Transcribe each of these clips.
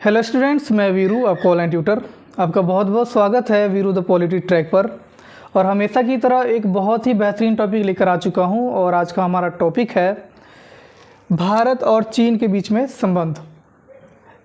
Hello students, मैं वीरू, आपका online tutor. आपका बहुत बहुत स्वागत है वीरू द पॉलिटी ट्रैक पर। और हमेशा की तरह एक बहुत ही बेहतरीन टॉपिक लेकर आ चुका हूं और आज का हमारा टॉपिक है भारत और चीन के बीच में संबंध।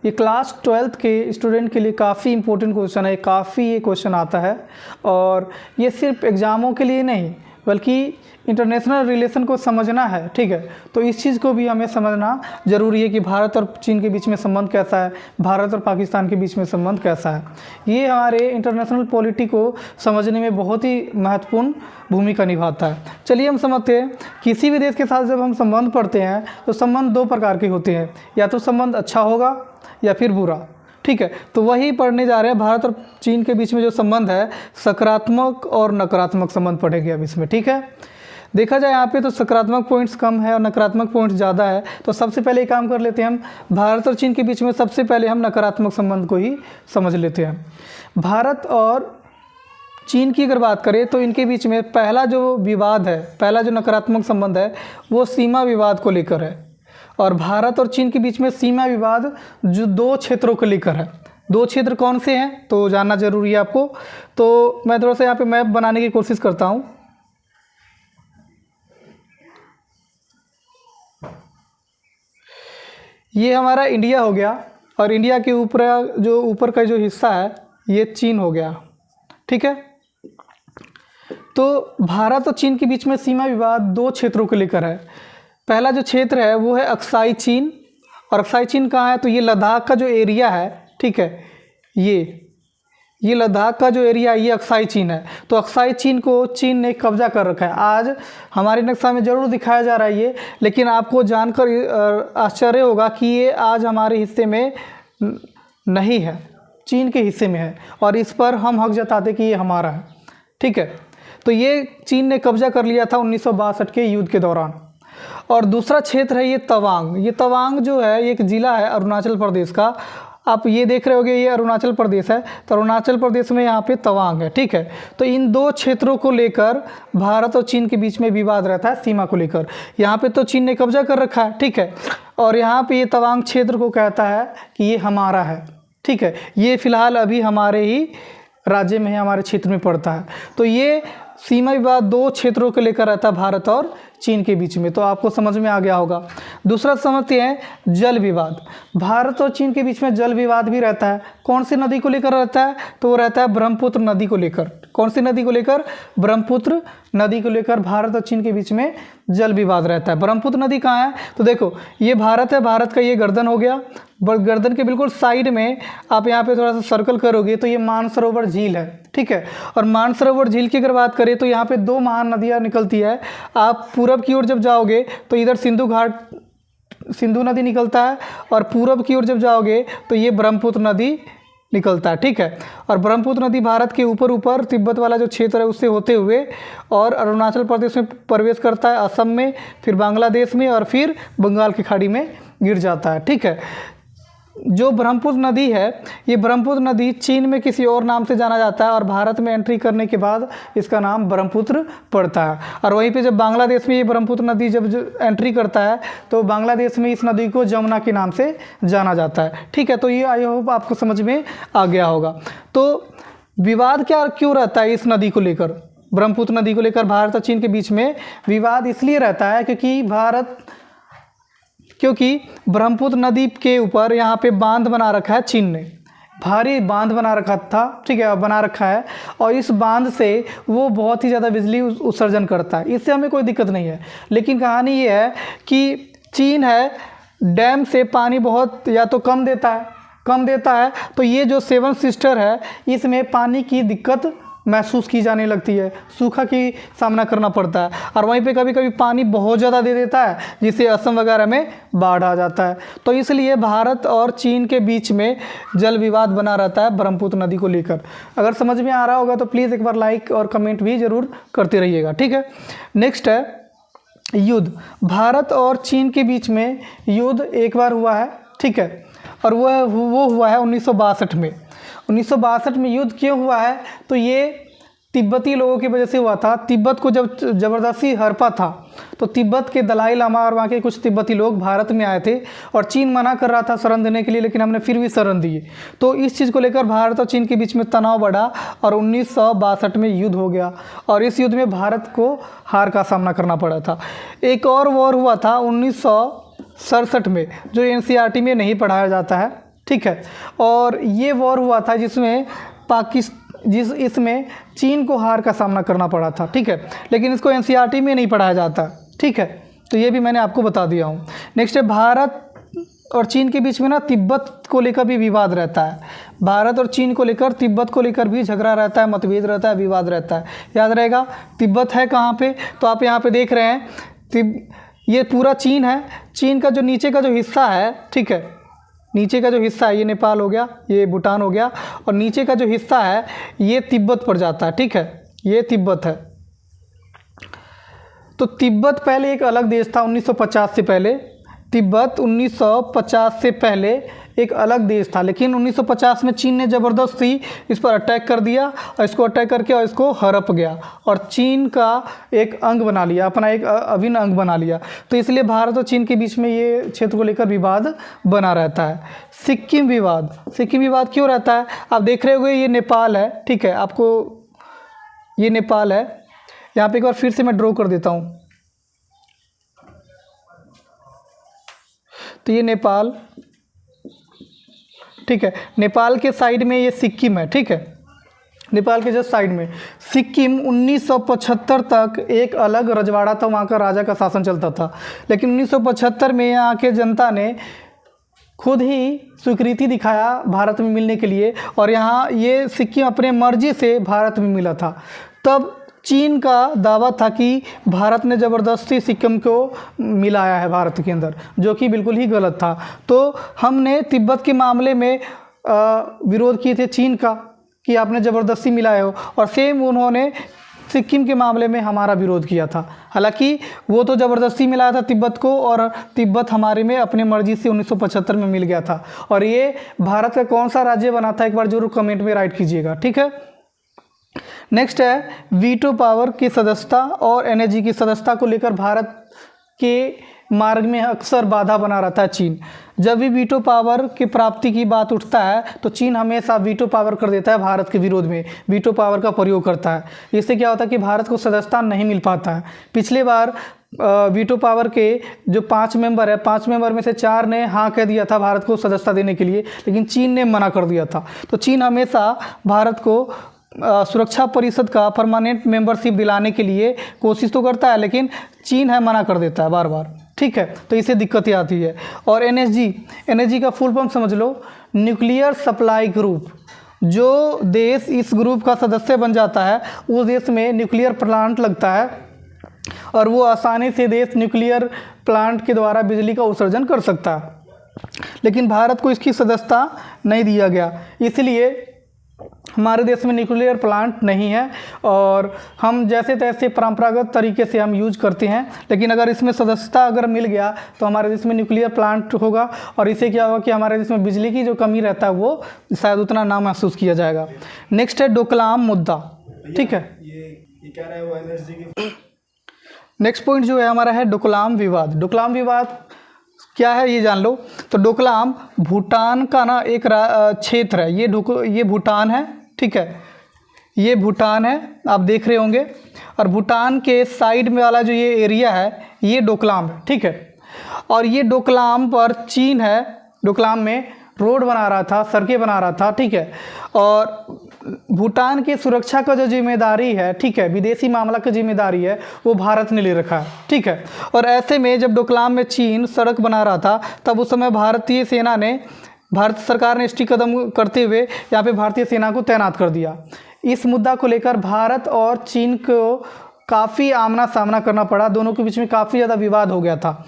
ये क्लास 12th के स्टूडेंट के लिए काफ़ी इंपॉर्टेंट क्वेश्चन है, काफ़ी ये क्वेश्चन आता है। और ये सिर्फ एग्ज़ामों के लिए नहीं बल्कि इंटरनेशनल रिलेशन को समझना है, ठीक है। तो इस चीज़ को भी हमें समझना ज़रूरी है कि भारत और चीन के बीच में संबंध कैसा है, भारत और पाकिस्तान के बीच में संबंध कैसा है। ये हमारे इंटरनेशनल पॉलिटी को समझने में बहुत ही महत्वपूर्ण भूमिका निभाता है। चलिए हम समझते हैं, किसी भी देश के साथ जब हम संबंध पढ़ते हैं तो संबंध दो प्रकार के होते हैं, या तो संबंध अच्छा होगा या फिर बुरा, ठीक है। तो वही पढ़ने जा रहे हैं, भारत और चीन के बीच में जो संबंध है, सकारात्मक और नकारात्मक संबंध पढ़ेंगे अब इसमें, ठीक है। देखा जाए यहाँ पे तो सकारात्मक पॉइंट्स कम है और नकारात्मक पॉइंट्स ज़्यादा है। तो सबसे पहले एक काम कर लेते हैं, हम भारत और चीन के बीच में सबसे पहले हम नकारात्मक संबंध को ही समझ लेते हैं। भारत और चीन की अगर बात करें तो इनके बीच में पहला जो विवाद है, पहला जो नकारात्मक संबंध है वो सीमा विवाद को लेकर है। और भारत और चीन के बीच में सीमा विवाद जो दो क्षेत्रों को लेकर है। दो क्षेत्र कौन से हैं तो जानना जरूरी है आपको। तो मैं थोड़ा सा यहाँ पे मैप बनाने की कोशिश करता हूँ। ये हमारा इंडिया हो गया और इंडिया के ऊपर का जो हिस्सा है ये चीन हो गया, ठीक है। तो भारत और चीन के बीच में सीमा विवाद दो क्षेत्रों को लेकर है। पहला जो क्षेत्र है वो है अक्साई चीन। और अक्साई चीन कहाँ है तो ये लद्दाख का जो एरिया है, ठीक है, ये लद्दाख का जो एरिया है ये अक्साई चीन है। तो अक्साई चीन को चीन ने कब्जा कर रखा है। आज हमारे नक्शा में ज़रूर दिखाया जा रहा है ये, लेकिन आपको जानकर आश्चर्य होगा कि ये आज हमारे हिस्से में नहीं है, चीन के हिस्से में है। और इस पर हम हक जताते कि ये हमारा है, ठीक है। तो ये चीन ने कब्जा कर लिया था 1962 के युद्ध के दौरान। और दूसरा क्षेत्र है ये तवांग। ये तवांग जो है एक ज़िला है अरुणाचल प्रदेश का। आप ये देख रहे होंगे ये अरुणाचल प्रदेश है, तो अरुणाचल प्रदेश में यहाँ पे तवांग है, ठीक है। तो इन दो क्षेत्रों को लेकर भारत और चीन के बीच में विवाद रहता है सीमा को लेकर। यहाँ पे तो चीन ने कब्जा कर रखा है, ठीक है। और यहाँ पे ये तवांग क्षेत्र को कहता है कि ये हमारा है, ठीक है। ये फिलहाल अभी हमारे ही राज्य में है, हमारे क्षेत्र में पड़ता है। तो ये सीमा विवाद दो क्षेत्रों को लेकर रहता है भारत और चीन के बीच में। तो आपको समझ में आ गया होगा। दूसरा समझते हैं जल विवाद। भारत और चीन के बीच में जल विवाद भी रहता है। कौन सी नदी को लेकर रहता है तो वो रहता है ब्रह्मपुत्र नदी को लेकर। कौन सी नदी को लेकर? ब्रह्मपुत्र नदी को लेकर भारत और चीन के बीच में जल विवाद रहता है। ब्रह्मपुत्र नदी कहाँ है तो देखो ये भारत है, भारत का ये गर्दन हो गया। गर्दन के बिल्कुल साइड में आप यहाँ पे थोड़ा सा सर्कल करोगे तो ये मानसरोवर झील है, ठीक है। और मानसरोवर झील की अगर बात करें तो यहाँ पे दो महान नदियाँ निकलती है। आप पूरब की ओर जब जाओगे तो इधर सिंधु नदी निकलता है, और पूरब की ओर जब जाओगे तो ये ब्रह्मपुत्र नदी निकलता है, ठीक है। और ब्रह्मपुत्र नदी भारत के ऊपर तिब्बत वाला जो क्षेत्र है उससे होते हुए और अरुणाचल प्रदेश में प्रवेश करता है, असम में, फिर बांग्लादेश में और फिर बंगाल की खाड़ी में गिर जाता है, ठीक है। जो ब्रह्मपुत्र नदी है ये ब्रह्मपुत्र नदी चीन में किसी और नाम से जाना जाता है और भारत में एंट्री करने के बाद इसका नाम ब्रह्मपुत्र पड़ता है। और वहीं पे जब बांग्लादेश में ये ब्रह्मपुत्र नदी जब एंट्री करता है तो बांग्लादेश में इस नदी को जमुना के नाम से जाना जाता है, ठीक है। तो ये आई होप आपको समझ में आ गया होगा। तो विवाद क्यों रहता है इस नदी को लेकर, ब्रह्मपुत्र नदी को लेकर भारत और चीन के बीच में विवाद इसलिए रहता है क्योंकि ब्रह्मपुत्र नदी के ऊपर यहाँ पे बांध बना रखा है चीन ने, भारी बांध बना रखा था, ठीक है, बना रखा है। और इस बांध से वो बहुत ही ज़्यादा बिजली उत्सर्जन करता है, इससे हमें कोई दिक्कत नहीं है। लेकिन कहानी ये है कि चीन है डैम से पानी बहुत या तो कम देता है तो ये जो सेवन सिस्टर है इसमें पानी की दिक्कत महसूस की जाने लगती है, सूखा की सामना करना पड़ता है। और वहीं पे कभी कभी पानी बहुत ज़्यादा दे देता है जिससे असम वगैरह में बाढ़ आ जाता है। तो इसलिए भारत और चीन के बीच में जल विवाद बना रहता है ब्रह्मपुत्र नदी को लेकर। अगर समझ में आ रहा होगा तो प्लीज़ एक बार लाइक और कमेंट भी ज़रूर करते रहिएगा, ठीक है। नेक्स्ट है युद्ध। भारत और चीन के बीच में युद्ध एक बार हुआ है, ठीक है। और वो हुआ है 1962 में। 1962 में युद्ध क्यों हुआ है तो ये तिब्बती लोगों की वजह से हुआ था। तिब्बत को जब ज़बरदस्ती हड़पा था तो तिब्बत के दलाई लामा और वहाँ के कुछ तिब्बती लोग भारत में आए थे और चीन मना कर रहा था शरण देने के लिए, लेकिन हमने फिर भी शरण दी। तो इस चीज़ को लेकर भारत और चीन के बीच में तनाव बढ़ा और 1962 में युद्ध हो गया और इस युद्ध में भारत को हार का सामना करना पड़ा था। एक और वॉर हुआ था 1967 में, जो NCERT में नहीं पढ़ाया जाता है, ठीक है। और ये वॉर हुआ था जिसमें इसमें चीन को हार का सामना करना पड़ा था, ठीक है, लेकिन इसको NCERT में नहीं पढ़ाया जाता, ठीक है। तो ये भी मैंने आपको बता दिया हूँ। नेक्स्ट है, भारत और चीन के बीच में ना तिब्बत को लेकर भी विवाद रहता है। भारत और चीन को लेकर, तिब्बत को लेकर भी झगड़ा रहता है, मतभेद रहता है, विवाद रहता है। याद रहेगा तिब्बत है कहाँ पे, तो आप यहाँ पे देख रहे हैं ये पूरा चीन है। चीन का जो नीचे का जो हिस्सा है, ठीक है, नीचे का जो हिस्सा है ये नेपाल हो गया, ये भूटान हो गया, और नीचे का जो हिस्सा है ये तिब्बत पर जाता है, ठीक है, ये तिब्बत है। तो तिब्बत पहले एक अलग देश था 1950 से पहले। तिब्बत 1950 से पहले एक अलग देश था, लेकिन 1950 में चीन ने ज़बरदस्ती इस पर अटैक कर दिया और इसको अटैक करके और इसको हड़प गया और चीन का एक अंग बना लिया, अपना एक अभिन्न अंग बना लिया। तो इसलिए भारत और चीन के बीच में ये क्षेत्र को लेकर विवाद बना रहता है। सिक्किम विवाद क्यों रहता है? आप देख रहे होंगे ये नेपाल है, ठीक है, आपको ये नेपाल है। यहाँ पे एक बार फिर से मैं ड्रॉ कर देता हूँ। तो ये नेपाल, ठीक है, नेपाल के साइड में ये सिक्किम है, ठीक है, नेपाल के जस्ट साइड में सिक्किम 1975 तक एक अलग रजवाड़ा था, वहाँ का राजा का शासन चलता था। लेकिन 1975 में यहाँ के जनता ने खुद ही स्वीकृति दिखाया भारत में मिलने के लिए और यहाँ ये सिक्किम अपने मर्जी से भारत में मिला था। तब चीन का दावा था कि भारत ने ज़बरदस्ती सिक्किम को मिलाया है भारत के अंदर, जो कि बिल्कुल ही गलत था। तो हमने तिब्बत के मामले में विरोध किए थे चीन का कि आपने ज़बरदस्ती मिलाए हो, और सेम उन्होंने सिक्किम के मामले में हमारा विरोध किया था। हालांकि वो तो ज़बरदस्ती मिलाया था तिब्बत को और तिब्बत हमारे में अपने मर्जी से 1975 में मिल गया था। और ये भारत का कौन सा राज्य बना था, एक बार जरूर कमेंट में राइट कीजिएगा, ठीक है। नेक्स्ट है वीटो पावर की सदस्यता और एनर्जी की सदस्यता को लेकर भारत के मार्ग में अक्सर बाधा बना रहता है चीन। जब भी वीटो पावर की प्राप्ति की बात उठता है तो चीन हमेशा वीटो पावर कर देता है, भारत के विरोध में वीटो पावर का प्रयोग करता है। इससे क्या होता है कि भारत को सदस्यता नहीं मिल पाता है। पिछले बार वीटो पावर के जो 5 मेंबर है, 5 मेंबर में से 4 ने हाँ कह दिया था भारत को सदस्यता देने के लिए, लेकिन चीन ने मना कर दिया था। तो चीन हमेशा भारत को सुरक्षा परिषद का परमानेंट मेंबरशिप दिलाने के लिए कोशिश तो करता है, लेकिन चीन है मना कर देता है बार बार, ठीक है। तो इससे दिक्कतें आती है। और एनर्जी का फुल फॉर्म समझ लो, न्यूक्लियर सप्लाई ग्रुप। जो देश इस ग्रुप का सदस्य बन जाता है उस देश में न्यूक्लियर प्लांट लगता है और वो आसानी से देश न्यूक्लियर प्लांट के द्वारा बिजली का उत्सर्जन कर सकता है। लेकिन भारत को इसकी सदस्यता नहीं दिया गया, इसलिए हमारे देश में न्यूक्लियर प्लांट नहीं है और हम जैसे तैसे परंपरागत तरीके से हम यूज करते हैं। लेकिन अगर इसमें सदस्यता अगर मिल गया तो हमारे देश में न्यूक्लियर प्लांट होगा और इससे क्या होगा कि हमारे देश में बिजली की जो कमी रहता है वो शायद उतना ना महसूस किया जाएगा। नेक्स्ट है डोकलाम मुद्दा, ठीक है। ये क्या रहा है वो एनर्जी की। नेक्स्ट पॉइंट जो है हमारा है डोकलाम विवाद। डोकलाम विवाद क्या है ये जान लो। तो डोकलाम भूटान का ना एक क्षेत्र है, ये भूटान है, ठीक है, ये भूटान है, आप देख रहे होंगे। और भूटान के साइड में वाला जो ये एरिया है ये डोकलाम है, ठीक है। और ये डोकलाम पर चीन है, डोकलाम में रोड बना रहा था, सड़कें बना रहा था, ठीक है। और भूटान की सुरक्षा का जो जिम्मेदारी है, ठीक है, विदेशी मामला की जिम्मेदारी है वो भारत ने ले रखा है, ठीक है। और ऐसे में जब डोकलाम में चीन सड़क बना रहा था तब उस समय भारत सरकार ने स्ट्रिक्ट कदम करते हुए यहाँ पे भारतीय सेना को तैनात कर दिया। इस मुद्दा को लेकर भारत और चीन को काफ़ी आमना सामना करना पड़ा, दोनों के बीच में काफ़ी ज़्यादा विवाद हो गया था।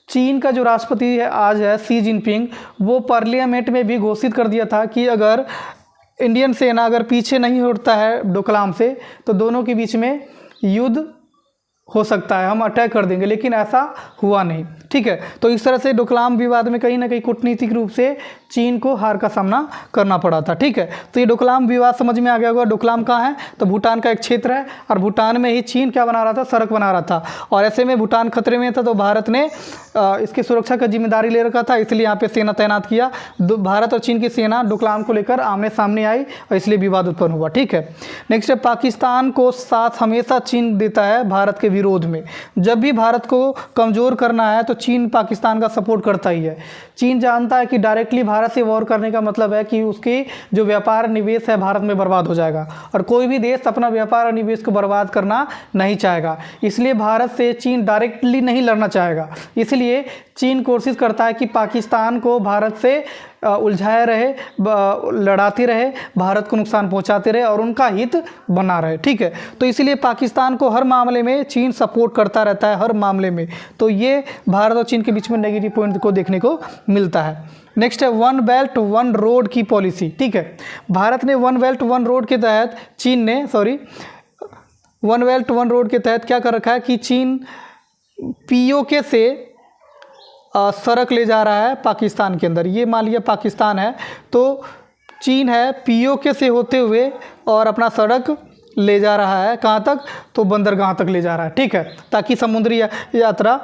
चीन का जो राष्ट्रपति है आज है शी जिनपिंग, वो पार्लियामेंट में भी घोषित कर दिया था कि अगर इंडियन सेना अगर पीछे नहीं हटता है डोकलाम से तो दोनों के बीच में युद्ध हो सकता है, हम अटैक कर देंगे। लेकिन ऐसा हुआ नहीं, ठीक है। तो इस तरह से डोकलाम विवाद में कहीं ना कहीं कूटनीतिक रूप से चीन को हार का सामना करना पड़ा था। ठीक है, तो ये डोकलाम विवाद समझ में आ गया होगा। डोकलाम कहाँ है? तो भूटान का एक क्षेत्र है और भूटान में ही चीन क्या बना रहा था? सड़क बना रहा था। और ऐसे में भूटान खतरे में था तो भारत ने इसकी सुरक्षा का जिम्मेदारी ले रखा था, इसलिए यहाँ पे सेना तैनात किया। भारत और चीन की सेना डोकलाम को लेकर आमने सामने आई और इसलिए विवाद उत्पन्न हुआ। ठीक है, नेक्स्ट है पाकिस्तान को साथ हमेशा चीन देता है भारत के विरोध में। जब भी भारत को कमज़ोर करना है तो चीन पाकिस्तान का सपोर्ट करता ही है। चीन जानता है कि डायरेक्टली भारत से वॉर करने का मतलब है कि उसकी जो व्यापार निवेश है भारत में बर्बाद हो जाएगा और कोई भी देश अपना व्यापार और निवेश को बर्बाद करना नहीं चाहेगा। इसलिए भारत से चीन डायरेक्टली नहीं लड़ना चाहेगा। इसलिए चीन कोशिश करता है कि पाकिस्तान को भारत से उलझाए रहे, लड़ाते रहे, भारत को नुकसान पहुंचाते रहे और उनका हित बना रहे। ठीक है, तो इसीलिए पाकिस्तान को हर मामले में चीन सपोर्ट करता रहता है, हर मामले में। तो ये भारत और चीन के बीच में नेगेटिव पॉइंट को देखने को मिलता है। नेक्स्ट है वन बेल्ट वन रोड की पॉलिसी। ठीक है, भारत ने वन बेल्ट वन रोड के तहत वन बेल्ट वन रोड के तहत क्या कर रखा है कि चीन पीओके से सड़क ले जा रहा है पाकिस्तान के अंदर। ये मान लिया पाकिस्तान है तो चीन है पीओके से होते हुए और अपना सड़क ले जा रहा है कहाँ तक? तो बंदरगाह तक ले जा रहा है। ठीक है, ताकि समुद्री यात्रा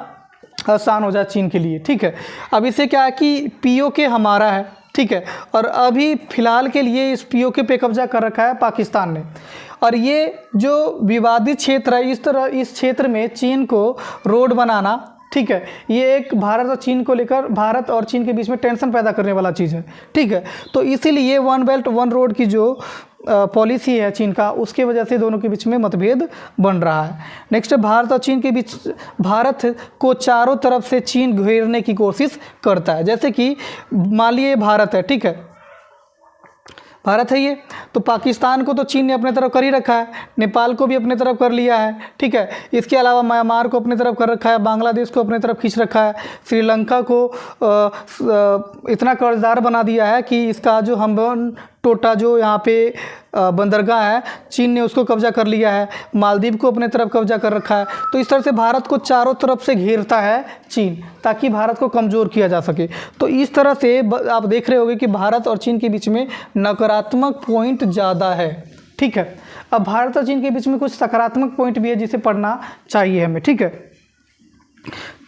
आसान हो जाए चीन के लिए। ठीक है, अब इससे क्या है कि पीओके हमारा है। ठीक है, और अभी फ़िलहाल के लिए इस पीओके पे कब्जा कर रखा है पाकिस्तान ने। और ये जो विवादित क्षेत्र है इस क्षेत्र में चीन को रोड बनाना, ठीक है, ये एक भारत और चीन को लेकर भारत और चीन के बीच में टेंशन पैदा करने वाला चीज़ है। ठीक है, तो इसीलिए वन बेल्ट वन रोड की जो पॉलिसी है चीन का, उसके वजह से दोनों के बीच में मतभेद बन रहा है। नेक्स्ट है भारत और चीन के बीच, भारत को चारों तरफ से चीन घेरने की कोशिश करता है। जैसे कि मान लिए भारत है, ठीक है, भारत है ये, तो पाकिस्तान को तो चीन ने अपने तरफ कर ही रखा है, नेपाल को भी अपने तरफ कर लिया है। ठीक है, इसके अलावा म्यांमार को अपने तरफ कर रखा है, बांग्लादेश को अपने तरफ खींच रखा है, श्रीलंका को इतना कर्जदार बना दिया है कि इसका जो हम्बन टोटा जो यहाँ पे बंदरगाह है चीन ने उसको कब्जा कर लिया है, मालदीव को अपने तरफ कब्जा कर रखा है। तो इस तरह से भारत को चारों तरफ से घेरता है चीन, ताकि भारत को कमज़ोर किया जा सके। तो इस तरह से आप देख रहे होंगे कि भारत और चीन के बीच में नकारात्मक पॉइंट ज़्यादा है। ठीक है, अब भारत और चीन के बीच में कुछ सकारात्मक पॉइंट भी है जिसे पढ़ना चाहिए हमें। ठीक है,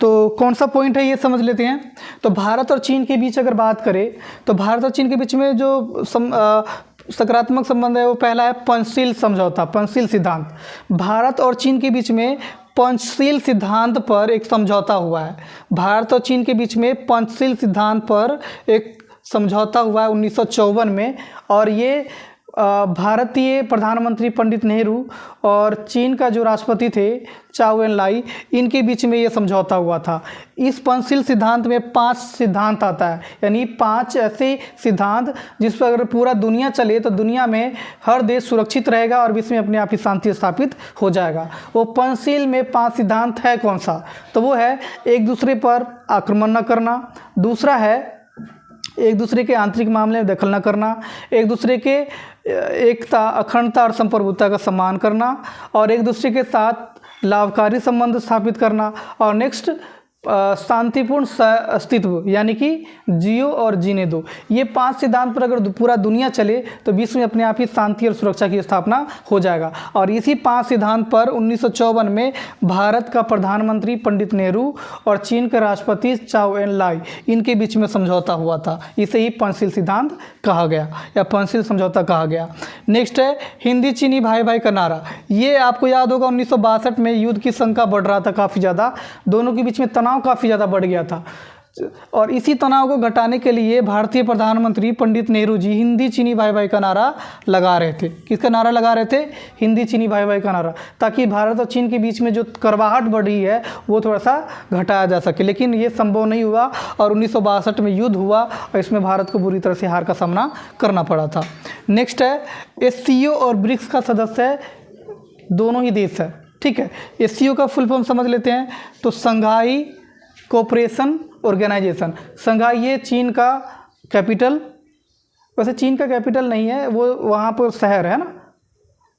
तो कौन सा पॉइंट है ये समझ लेते हैं। तो भारत और चीन के बीच अगर बात करें तो भारत और चीन के बीच में जो सकारात्मक संबंध है वो पहला है पंचशील समझौता, पंचशील सिद्धांत। भारत और चीन के बीच में पंचशील सिद्धांत पर एक समझौता हुआ है। भारत और चीन के बीच में पंचशील सिद्धांत पर एक समझौता हुआ है 1954 में, और ये भारतीय प्रधानमंत्री पंडित नेहरू और चीन का जो राष्ट्रपति थे चाउ एन लाई, इनके बीच में ये समझौता हुआ था। इस पंचशील सिद्धांत में 5 सिद्धांत आता है, यानी 5 ऐसे सिद्धांत जिस पर अगर पूरा दुनिया चले तो दुनिया में हर देश सुरक्षित रहेगा और विश्व में अपने आप ही शांति स्थापित हो जाएगा। वो पंचशील में 5 सिद्धांत है कौन सा? तो वो है एक दूसरे पर आक्रमण न करना, दूसरा है एक दूसरे के आंतरिक मामले में दखल न करना, एक दूसरे के एकता, अखंडता और संप्रभुता का सम्मान करना, और एक दूसरे के साथ लाभकारी संबंध स्थापित करना, और नेक्स्ट शांतिपूर्ण अस्तित्व, यानी कि जियो और जीने दो। ये 5 सिद्धांत पर अगर पूरा दुनिया चले तो विश्व में अपने आप ही शांति और सुरक्षा की स्थापना हो जाएगा। और इसी 5 सिद्धांत पर 1954 में भारत का प्रधानमंत्री पंडित नेहरू और चीन के राष्ट्रपति चाउ एन लाई, इनके बीच में समझौता हुआ था। इसे ही पंचशील सिद्धांत कहा गया या पंचशील समझौता कहा गया। नेक्स्ट है हिंदी चीनी भाई भाई का नारा। ये आपको याद होगा 1962 में युद्ध की शंका बढ़ रहा था काफ़ी ज़्यादा, दोनों के बीच में तनाव काफ़ी ज़्यादा बढ़ गया था, और इसी तनाव को घटाने के लिए भारतीय प्रधानमंत्री पंडित नेहरू जी हिंदी चीनी भाई भाई का नारा लगा रहे थे। किसका नारा लगा रहे थे? हिंदी चीनी भाई भाई का नारा, ताकि भारत और चीन के बीच में जो करवाहट बढ़ी है वो थोड़ा सा घटाया जा सके। लेकिन ये संभव नहीं हुआ और 1962 में युद्ध हुआ और इसमें भारत को बुरी तरह से हार का सामना करना पड़ा था। नेक्स्ट है एससीओ और ब्रिक्स का सदस्य दोनों ही देश है। ठीक है, एससीओ का फुल फॉर्म समझ लेते हैं। तो संघाई कोऑपरेशन ऑर्गेनाइजेशन। संघाई ये चीन का कैपिटल, वैसे चीन का कैपिटल नहीं है, वो वहाँ पर शहर है ना।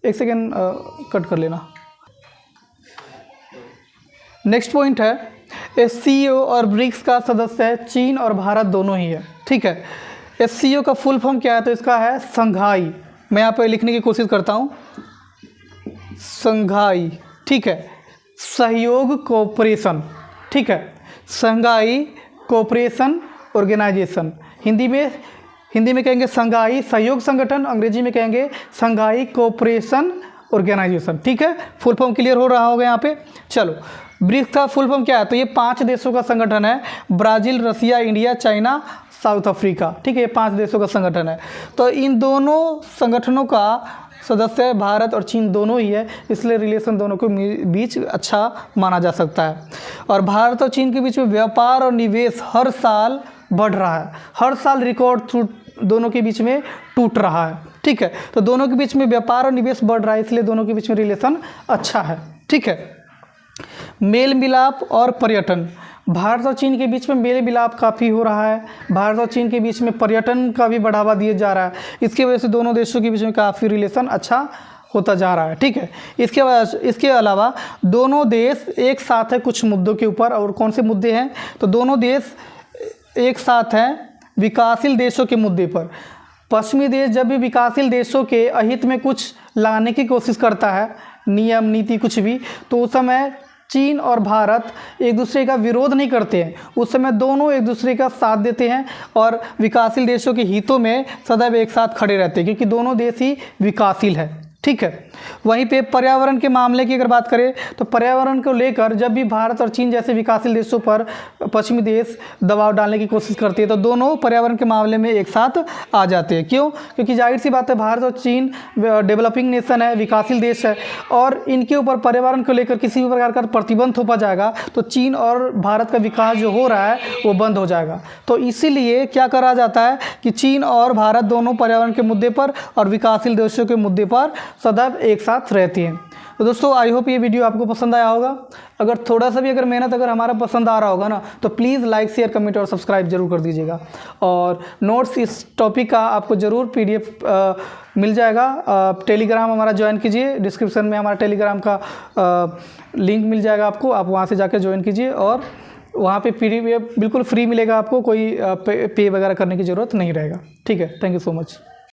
एक सेकेंड कट कर लेना। नेक्स्ट पॉइंट है एससीओ और ब्रिक्स का सदस्य है चीन और भारत दोनों ही है। ठीक है, SCO का फुल फॉर्म क्या है? तो इसका है संघाई। मैं यहाँ पे लिखने की कोशिश करता हूँ, संघाई, ठीक है, सहयोग कोऑपरेशन, ठीक है, संघाई कोऑपरेशन ऑर्गेनाइजेशन। हिंदी में कहेंगे संघाई सहयोग संगठन, अंग्रेजी में कहेंगे संघाई कोऑपरेशन ऑर्गेनाइजेशन, ठीक है। फुल फॉर्म क्लियर हो रहा होगा यहाँ पे। चलो, ब्रिक्स का फुल फॉर्म क्या है? तो ये 5 देशों का संगठन है, ब्राज़ील, रसिया, इंडिया, चाइना, साउथ अफ्रीका, ठीक है। ये 5 देशों का संगठन है। तो इन दोनों संगठनों का सदस्य भारत और चीन दोनों ही है, इसलिए रिलेशन दोनों के बीच अच्छा माना जा सकता है। और भारत और चीन के बीच में व्यापार और निवेश हर साल बढ़ रहा है, हर साल रिकॉर्ड दोनों के बीच में टूट रहा है, ठीक है। तो दोनों के बीच में व्यापार और निवेश बढ़ रहा है, इसलिए दोनों के बीच में रिलेशन अच्छा है, ठीक है। मेल मिलाप और पर्यटन, भारत और चीन के बीच में मेल मिलाप काफ़ी हो रहा है। भारत और चीन के बीच में पर्यटन का भी बढ़ावा दिया जा रहा है, इसकी वजह से दोनों देशों के बीच में काफ़ी रिलेशन अच्छा होता जा रहा है, ठीक है। इसके अलावा दोनों देश एक साथ है कुछ मुद्दों के ऊपर। और कौन से मुद्दे हैं? तो दोनों देश एक साथ हैं विकासशील देशों के मुद्दे पर। पश्चिमी देश जब भी विकासशील देशों के अहित में कुछ लाने की कोशिश करता है, नियम नीति कुछ भी, तो उस समय चीन और भारत एक दूसरे का विरोध नहीं करते हैं, उस समय दोनों एक दूसरे का साथ देते हैं और विकासशील देशों के हितों में सदैव एक साथ खड़े रहते हैं, क्योंकि दोनों देश ही विकासशील है, ठीक है। वहीं पे पर्यावरण के मामले की अगर बात करें तो पर्यावरण को लेकर जब भी भारत और चीन जैसे विकासशील देशों पर पश्चिमी देश दबाव डालने की कोशिश करते हैं तो दोनों पर्यावरण के मामले में एक साथ आ जाते हैं। क्यों? क्योंकि जाहिर सी बात है, भारत और चीन डेवलपिंग नेशन है, विकासशील देश है, और इनके ऊपर पर्यावरण को लेकर किसी भी प्रकार का प्रतिबंध थोपा जाएगा तो चीन और भारत का विकास जो हो रहा है वो बंद हो जाएगा। तो इसीलिए क्या करा जाता है कि चीन और भारत दोनों पर्यावरण के मुद्दे पर और विकासशील देशों के मुद्दे पर सदैव एक साथ रहती हैं। तो दोस्तों, आई होप ये वीडियो आपको पसंद आया होगा। अगर थोड़ा सा भी मेहनत हमारा पसंद आ रहा होगा ना, तो प्लीज़ लाइक, शेयर, कमेंट और सब्सक्राइब जरूर कर दीजिएगा। और नोट्स इस टॉपिक का आपको ज़रूर PDF मिल जाएगा। टेलीग्राम हमारा ज्वाइन कीजिए, डिस्क्रिप्शन में हमारा टेलीग्राम का लिंक मिल जाएगा आपको, आप वहाँ से जाकर ज्वाइन कीजिए और वहाँ पे PDF बिल्कुल फ्री मिलेगा आपको, कोई पे वगैरह करने की ज़रूरत नहीं रहेगा, ठीक है। Thank you so much.